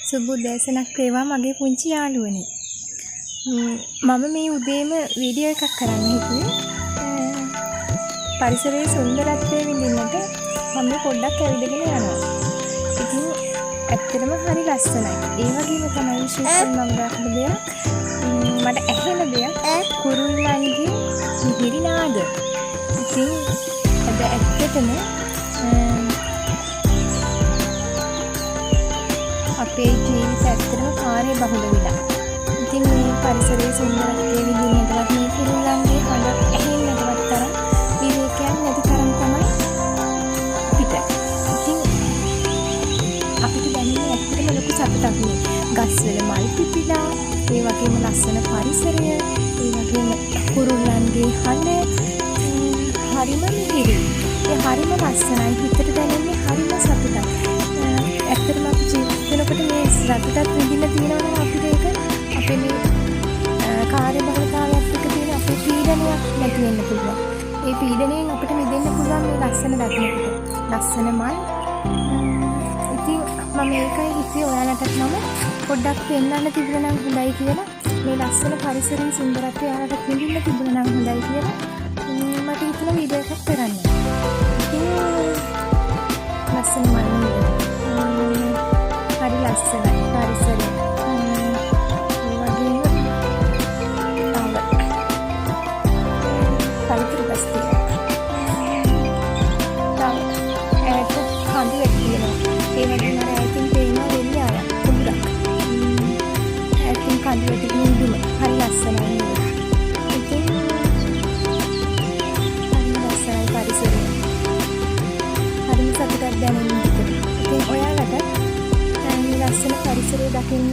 සුබ උදෑසනක් වේවා මගේ පුංචි යාළුවනේ. මම මේ උදේම වීඩියෝ එකක් කරන්න හිතුවේ. පරිසරයේ සුන්දරත්වය විඳින්නට මම පොඩ්ඩක් ඇවිදගෙන යනවා. ඉතින් ඇත්තටම හරි ලස්සනයි. ඒ වගේම තමයි විශේෂයෙන් මම දැක්ක දෙයක් මට ඇහෙන දෙයක් කුරුල්ලන්ගේ මිහිරි නාද. ඉතින් අද ඇත්තටම අපේ ජීවිත ඇත්තටම කාර්ය බහුල වෙලා. ඉතින් මේ පරිසරයේ සුන්දරත්වය විඳින්නටවත් මේ කුරුල්ලන්ගේ හඬ ඇහෙන්නටවත් තරම් විවේකයක් නැති තරම් තමයි අපිට. ඉතින් අපිට දැනෙන්නේ ඇත්තටම ලොකු සතුටක් නේ. ගස්වල මල් පිපිලා, ඒ වගේම ලස්සන පරිසරය, ඒ වගේම කුරුල්ලන්ගේ හඬ හරිම මිහිරි. ඒ හරිම ලස්සනයි. හිතට දැනෙන්නේ හරිම සතුටක්. ඇත්තටම අපි ජීවත් වෙනකොට මේ සතුටත් විඳින්න තියෙනවා නම් අපිට ඒක අපේ මේ කාර්යබහුලතාවයත් එක්ක තියෙන අපේ පීඩනයක් නැති වෙන්න පුළුවන්. ඒ පීඩනයෙන් අපිට මිදෙන්න පුළුවන් මේ ලස්සන දකින්නකොට. ලස්සන මල්. ඉතින් මම ඒකයි හිතුවේ ඔයාලටත් මම පොඩ්ඩක් පෙන්වන්න තිබුණා නම් හොඳයි කියලා. මේ ලස්සන පරිසරයේ සුන්දරත්වය ඔයාලට විඳින්න තිබුණා නම් හොඳයි කියලා මට හිතුණා වීඩියෝ එකක් කරන්න. ඉතින් ලස්සන මල් නේද? හරි ලස්සනයි පරිසරය. ඒ වගේම පළතුරු ගස් ටිකක්. ඈත කඳුලක් තියෙනවා. ඒ වගේම අර ඈතින් පේනවා වෙලියාවක් කුඹුරක්. ඈතින් කඳුලට නිදුම හරි ලස්සනයි නේද? ඉතින් හරි ලස්සනයි පරිසරය. හරිම සතුටක් දැනෙනවා. ඉතින් ඔයාලට ලස්සන පරිසරය දකින්න